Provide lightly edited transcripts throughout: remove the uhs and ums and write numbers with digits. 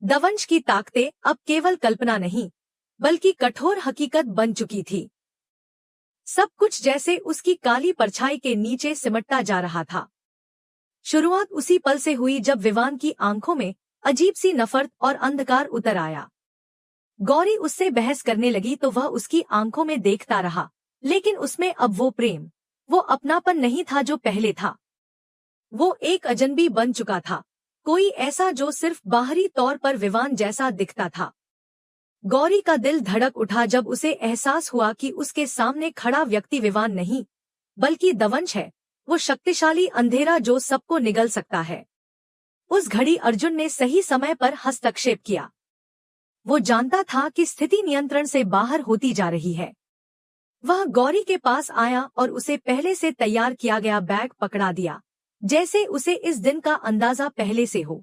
दवंश की ताकतें अब केवल कल्पना नहीं बल्कि कठोर हकीकत बन चुकी थी। सब कुछ जैसे उसकी काली परछाई के नीचे सिमटता जा रहा था। शुरुआत उसी पल से हुई जब विवान की आंखों में अजीब सी नफरत और अंधकार उतर आया। गौरी उससे बहस करने लगी तो वह उसकी आंखों में देखता रहा, लेकिन उसमें अब वो प्रेम, वो अपनापन नहीं था जो पहले था। वो एक अजनबी बन चुका था, कोई ऐसा जो सिर्फ बाहरी तौर पर विवान जैसा दिखता था। गौरी का दिल धड़क उठा जब उसे एहसास हुआ कि उसके सामने खड़ा व्यक्ति विवान नहीं बल्कि दवंश है, वो शक्तिशाली अंधेरा जो सबको निगल सकता है। उस घड़ी अर्जुन ने सही समय पर हस्तक्षेप किया। वो जानता था कि स्थिति नियंत्रण से बाहर होती जा रही है। वह गौरी के पास आया और उसे पहले से तैयार किया गया बैग पकड़ा दिया, जैसे उसे इस दिन का अंदाजा पहले से हो।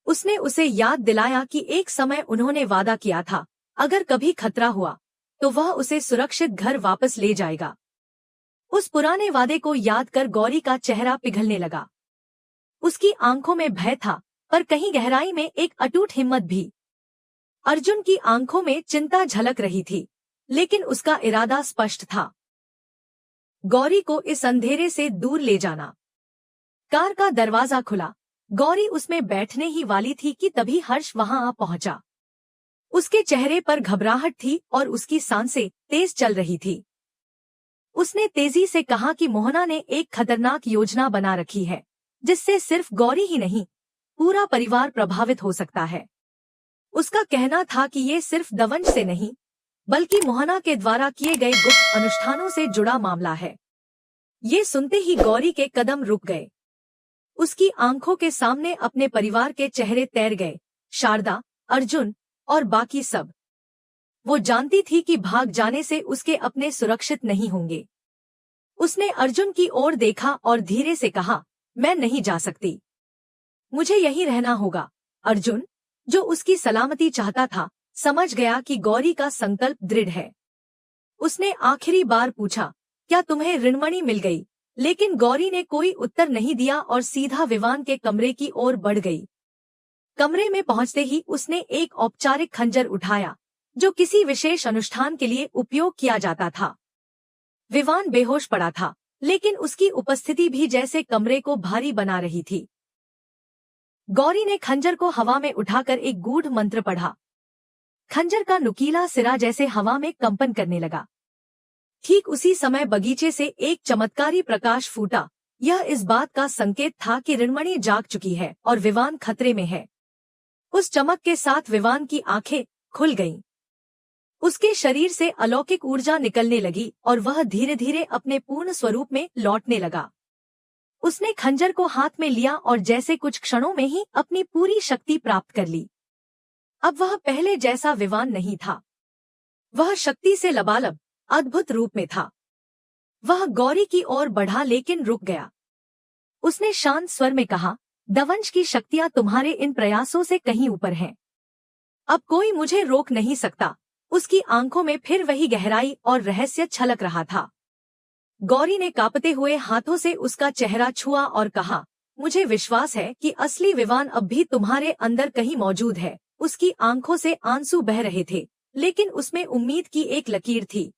उसने उसे याद दिलाया कि एक समय उन्होंने वादा किया था, अगर कभी खतरा हुआ तो वह उसे सुरक्षित घर वापस ले जाएगा। उस पुराने वादे को याद कर गौरी का चेहरा पिघलने लगा। उसकी आंखों में भय था, पर कहीं गहराई में एक अटूट हिम्मत भी। अर्जुन की आंखों में चिंता झलक रही थी, लेकिन उसका इरादा स्पष्ट था, गौरी को इस अंधेरे से दूर ले जाना। कार का दरवाजा खुला। गौरी उसमें बैठने ही वाली थी कि तभी हर्ष वहां आ पहुंचा। उसके चेहरे पर घबराहट थी और उसकी सांसें तेज चल रही थी। उसने तेजी से कहा कि मोहना ने एक खतरनाक योजना बना रखी है, जिससे सिर्फ गौरी ही नहीं, पूरा परिवार प्रभावित हो सकता है। उसका कहना था कि ये सिर्फ दवंश से नहीं, बल्कि मोहना के द्वारा किए गए गुप्त अनुष्ठानों से जुड़ा मामला है। ये सुनते ही गौरी के कदम रुक गए। उसकी आंखों के सामने अपने परिवार के चेहरे तैर गए, शारदा, अर्जुन और बाकी सब। वो जानती थी कि भाग जाने से उसके अपने सुरक्षित नहीं होंगे। उसने अर्जुन की ओर देखा और धीरे से कहा, मैं नहीं जा सकती, मुझे यहीं रहना होगा। अर्जुन, जो उसकी सलामती चाहता था, समझ गया कि गौरी का संकल्प दृढ़ है। उसने आखिरी बार पूछा, क्या तुम्हें ऋणमणि मिल गई? लेकिन गौरी ने कोई उत्तर नहीं दिया और सीधा विवान के कमरे की ओर बढ़ गई। कमरे में पहुंचते ही उसने एक औपचारिक खंजर उठाया, जो किसी विशेष अनुष्ठान के लिए उपयोग किया जाता था। विवान बेहोश पड़ा था, लेकिन उसकी उपस्थिति भी जैसे कमरे को भारी बना रही थी। गौरी ने खंजर को हवा में उठाकर एक गूढ़ मंत्र पढ़ा। खंजर का नुकीला सिरा जैसे हवा में कंपन करने लगा। ठीक उसी समय बगीचे से एक चमत्कारी प्रकाश फूटा। यह इस बात का संकेत था कि ऋणमणि जाग चुकी है और विवान खतरे में है। उस चमक के साथ विवान की आंखें खुल गईं। उसके शरीर से अलौकिक ऊर्जा निकलने लगी और वह धीरे धीरे अपने पूर्ण स्वरूप में लौटने लगा। उसने खंजर को हाथ में लिया और जैसे कुछ क्षणों में ही अपनी पूरी शक्ति प्राप्त कर ली। अब वह पहले जैसा विवान नहीं था। वह शक्ति से लबालब, अद्भुत रूप में था। वह गौरी की ओर बढ़ा लेकिन रुक गया। उसने शांत स्वर में कहा, दवंश की शक्तियां तुम्हारे इन प्रयासों से कहीं ऊपर हैं। अब कोई मुझे रोक नहीं सकता। उसकी आंखों में फिर वही गहराई और रहस्य छलक रहा था। गौरी ने कांपते हुए हाथों से उसका चेहरा छुआ और कहा, मुझे विश्वास है कि असली विवान अब भी तुम्हारे अंदर कहीं मौजूद है। उसकी आंखों से आंसू बह रहे थे, लेकिन उसमें उम्मीद की एक लकीर थी।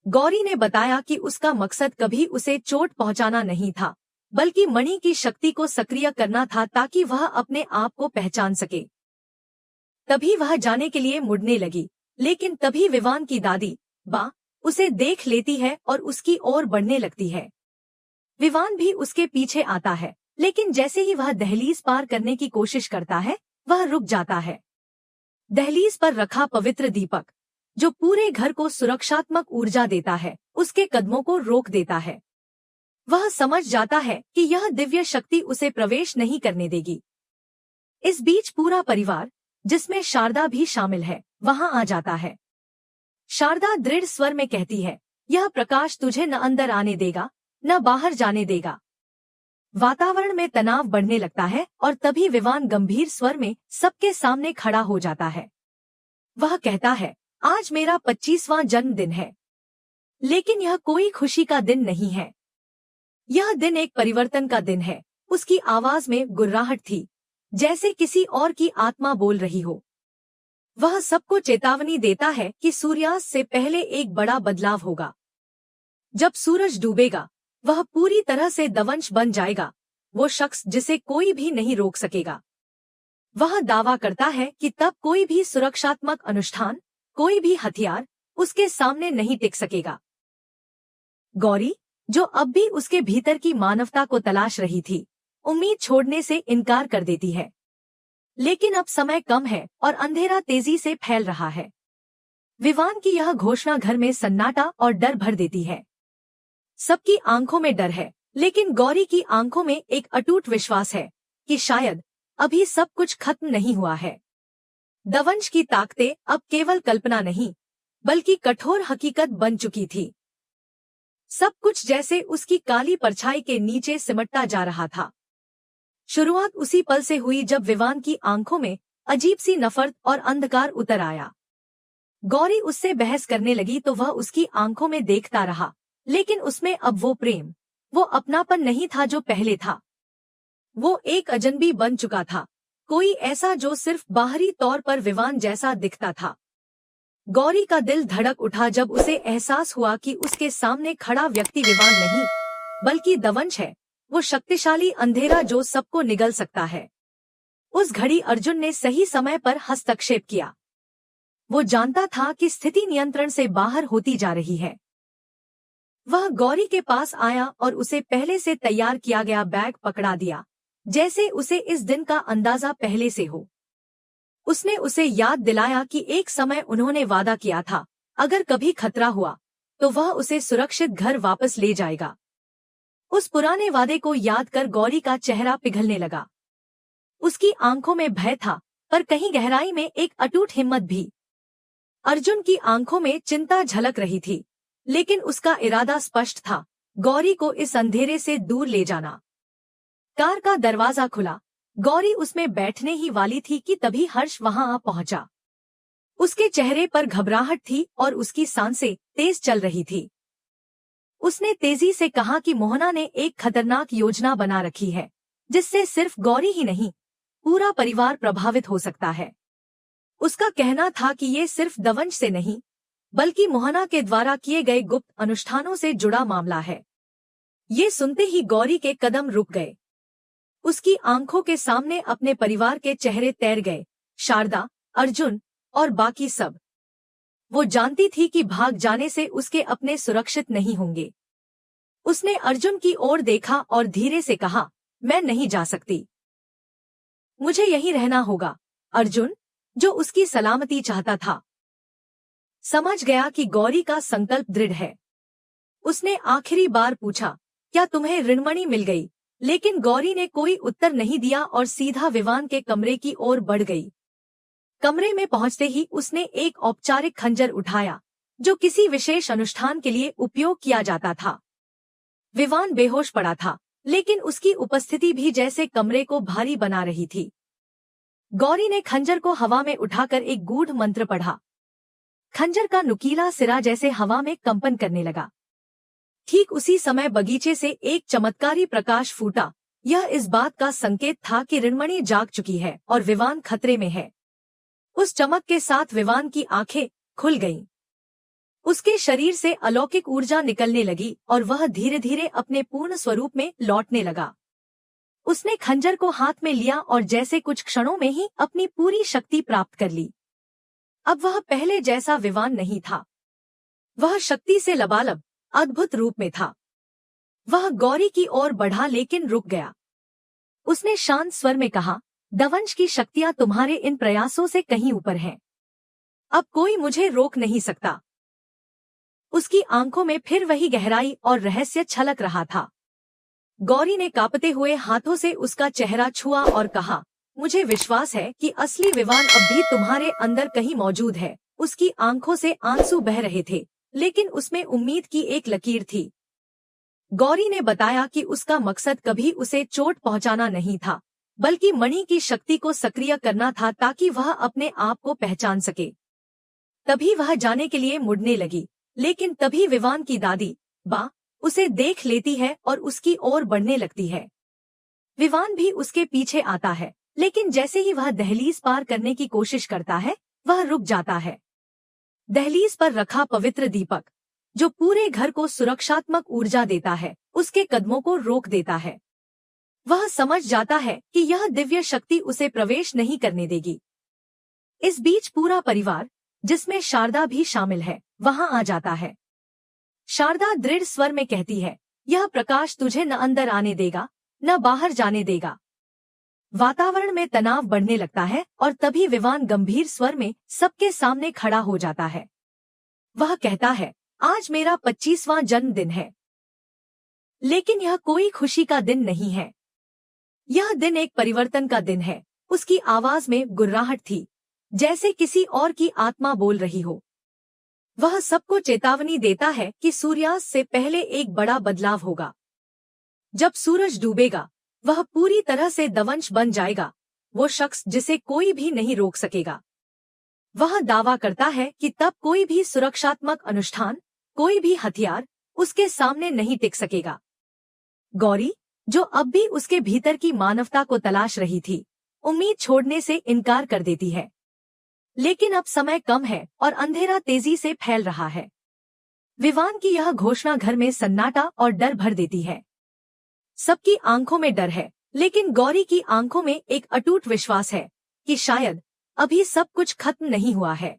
गौरी ने बताया कि उसका मकसद कभी उसे चोट पहुंचाना नहीं था, बल्कि मणि की शक्ति को सक्रिय करना था ताकि वह अपने आप को पहचान सके। तभी वह जाने के लिए मुड़ने लगी, लेकिन तभी विवान की दादी, बा, उसे देख लेती है और उसकी ओर बढ़ने लगती है। विवान भी उसके पीछे आता है, लेकिन जैसे ही वह दहलीज पार करने की कोशिश करता है, वह रुक जाता है। दहलीज पर रखा पवित्र दीपक, जो पूरे घर को सुरक्षात्मक ऊर्जा देता है, उसके कदमों को रोक देता है। वह समझ जाता है कि यह दिव्य शक्ति उसे प्रवेश नहीं करने देगी। इस बीच पूरा परिवार, जिसमें शारदा भी शामिल है, वहां आ जाता है। शारदा दृढ़ स्वर में कहती है, यह प्रकाश तुझे न अंदर आने देगा, न बाहर जाने देगा। वातावरण में तनाव बढ़ने लगता है और तभी विवान गंभीर स्वर में सबके सामने खड़ा हो जाता है। वह कहता है, आज मेरा 25वां जन्मदिन है, लेकिन यह कोई खुशी का दिन नहीं है। यह दिन एक परिवर्तन का दिन है। उसकी आवाज में गुर्राहट थी, जैसे किसी और की आत्मा बोल रही हो। वह सबको चेतावनी देता है कि सूर्यास्त से पहले एक बड़ा बदलाव होगा। जब सूरज डूबेगा, वह पूरी तरह से दवंश बन जाएगा, वो शख्स जिसे कोई भी नहीं रोक सकेगा। वह दावा करता है कि तब कोई भी सुरक्षात्मक अनुष्ठान, कोई भी हथियार उसके सामने नहीं टिक सकेगा। गौरी, जो अब भी उसके भीतर की मानवता को तलाश रही थी, उम्मीद छोड़ने से इनकार कर देती है। लेकिन अब समय कम है और अंधेरा तेजी से फैल रहा है। विवान की यह घोषणा घर में सन्नाटा और डर भर देती है। सबकी आंखों में डर है, लेकिन गौरी की आंखों में एक अटूट विश्वास है कि शायद अभी सब कुछ खत्म नहीं हुआ है। दवंश की ताकतें अब केवल कल्पना नहीं, बल्कि कठोर हकीकत बन चुकी थी। सब कुछ जैसे उसकी काली परछाई के नीचे सिमटता जा रहा था। शुरुआत उसी पल से हुई जब विवान की आंखों में अजीब सी नफरत और अंधकार उतर आया। गौरी उससे बहस करने लगी तो वह उसकी आंखों में देखता रहा, लेकिन उसमें अब वो प्रेम, वो अपनापन नहीं था जो पहले था। वो एक अजनबी बन चुका था, कोई ऐसा जो सिर्फ बाहरी तौर पर विवान जैसा दिखता था। गौरी का दिल धड़क उठा जब उसे एहसास हुआ कि उसके सामने खड़ा व्यक्ति विवान नहीं, बल्कि दवंश है, वो शक्तिशाली अंधेरा जो सबको निगल सकता है। उस घड़ी अर्जुन ने सही समय पर हस्तक्षेप किया। वो जानता था कि स्थिति नियंत्रण से बाहर होती जा रही है। वह गौरी के पास आया और उसे पहले से तैयार किया गया बैग पकड़ा दिया, जैसे उसे इस दिन का अंदाजा पहले से हो। उसने उसे याद दिलाया कि एक समय उन्होंने वादा किया था, अगर कभी खतरा हुआ तो वह उसे सुरक्षित घर वापस ले जाएगा। उस पुराने वादे को याद कर गौरी का चेहरा पिघलने लगा। उसकी आंखों में भय था, पर कहीं गहराई में एक अटूट हिम्मत भी। अर्जुन की आंखों में चिंता झलक रही थी, लेकिन उसका इरादा स्पष्ट था, गौरी को इस अंधेरे से दूर ले जाना। कार का दरवाजा खुला। गौरी उसमें बैठने ही वाली थी कि तभी हर्ष वहां आ पहुंचा। उसके चेहरे पर घबराहट थी और उसकी सांसें तेज चल रही थी। उसने तेजी से कहा कि मोहना ने एक खतरनाक योजना बना रखी है, जिससे सिर्फ गौरी ही नहीं, पूरा परिवार प्रभावित हो सकता है। उसका कहना था कि ये सिर्फ दवंश से नहीं, बल्कि मोहना के द्वारा किए गए गुप्त अनुष्ठानों से जुड़ा मामला है। ये सुनते ही गौरी के कदम रुक गए। उसकी आंखों के सामने अपने परिवार के चेहरे तैर गए, शारदा, अर्जुन और बाकी सब। वो जानती थी कि भाग जाने से उसके अपने सुरक्षित नहीं होंगे। उसने अर्जुन की ओर देखा और धीरे से कहा, मैं नहीं जा सकती, मुझे यहीं रहना होगा। अर्जुन, जो उसकी सलामती चाहता था, समझ गया कि गौरी का संकल्प दृढ़ है। उसने आखिरी बार पूछा, क्या तुम्हें ऋणमणि मिल गई? लेकिन गौरी ने कोई उत्तर नहीं दिया और सीधा विवान के कमरे की ओर बढ़ गई। कमरे में पहुंचते ही उसने एक औपचारिक खंजर उठाया, जो किसी विशेष अनुष्ठान के लिए उपयोग किया जाता था। विवान बेहोश पड़ा था, लेकिन उसकी उपस्थिति भी जैसे कमरे को भारी बना रही थी। गौरी ने खंजर को हवा में उठाकर एक गूढ़ मंत्र पढ़ा। खंजर का नुकीला सिरा जैसे हवा में कंपन करने लगा। ठीक उसी समय बगीचे से एक चमत्कारी प्रकाश फूटा। यह इस बात का संकेत था कि ऋणमणि जाग चुकी है और विवान खतरे में है। उस चमक के साथ विवान की आंखें खुल गईं। उसके शरीर से अलौकिक ऊर्जा निकलने लगी और वह धीरे धीरे अपने पूर्ण स्वरूप में लौटने लगा। उसने खंजर को हाथ में लिया और जैसे कुछ क्षणों में ही अपनी पूरी शक्ति प्राप्त कर ली। अब वह पहले जैसा विवान नहीं था। वह शक्ति से लबालब, अद्भुत रूप में था। वह गौरी की ओर बढ़ा लेकिन रुक गया। उसने शांत स्वर में कहा, दवंश की शक्तियां तुम्हारे इन प्रयासों से कहीं ऊपर हैं। अब कोई मुझे रोक नहीं सकता। उसकी आंखों में फिर वही गहराई और रहस्य छलक रहा था। गौरी ने कांपते हुए हाथों से उसका चेहरा छुआ और कहा, मुझे विश्वास है कि असली विवान अब भी तुम्हारे अंदर कहीं मौजूद है। उसकी आंखों से आंसू बह रहे थे, लेकिन उसमें उम्मीद की एक लकीर थी। गौरी ने बताया कि उसका मकसद कभी उसे चोट पहुंचाना नहीं था, बल्कि मणि की शक्ति को सक्रिय करना था ताकि वह अपने आप को पहचान सके। तभी वह जाने के लिए मुड़ने लगी, लेकिन तभी विवान की दादी, बा, उसे देख लेती है और उसकी ओर बढ़ने लगती है। विवान भी उसके पीछे आता है, लेकिन जैसे ही वह दहलीज पार करने की कोशिश करता है, वह रुक जाता है। दहलीज पर रखा पवित्र दीपक, जो पूरे घर को सुरक्षात्मक ऊर्जा देता है, उसके कदमों को रोक देता है। वह समझ जाता है कि यह दिव्य शक्ति उसे प्रवेश नहीं करने देगी। इस बीच पूरा परिवार, जिसमें शारदा भी शामिल है, वहां आ जाता है। शारदा दृढ़ स्वर में कहती है, यह प्रकाश तुझे न अंदर आने देगा, न बाहर जाने देगा। वातावरण में तनाव बढ़ने लगता है और तभी विवान गंभीर स्वर में सबके सामने खड़ा हो जाता है। वह कहता है, आज मेरा 25वां जन्मदिन है। लेकिन यह कोई खुशी का दिन नहीं है। यह दिन एक परिवर्तन का दिन है। उसकी आवाज में गुर्राहट थी, जैसे किसी और की आत्मा बोल रही हो। वह सबको चेतावनी देता है कि सूर्यास्त से पहले एक बड़ा बदलाव होगा। जब सूरज डूबेगा, वह पूरी तरह से दवंश बन जाएगा, वो शख्स जिसे कोई भी नहीं रोक सकेगा। वह दावा करता है कि तब कोई भी सुरक्षात्मक अनुष्ठान, कोई भी हथियार उसके सामने नहीं टिक सकेगा। गौरी, जो अब भी उसके भीतर की मानवता को तलाश रही थी, उम्मीद छोड़ने से इनकार कर देती है। लेकिन अब समय कम है और अंधेरा तेजी से फैल रहा है। विवान की यह घोषणा घर में सन्नाटा और डर भर देती है। सबकी आंखों में डर है, लेकिन गौरी की आंखों में एक अटूट विश्वास है कि शायद अभी सब कुछ खत्म नहीं हुआ है।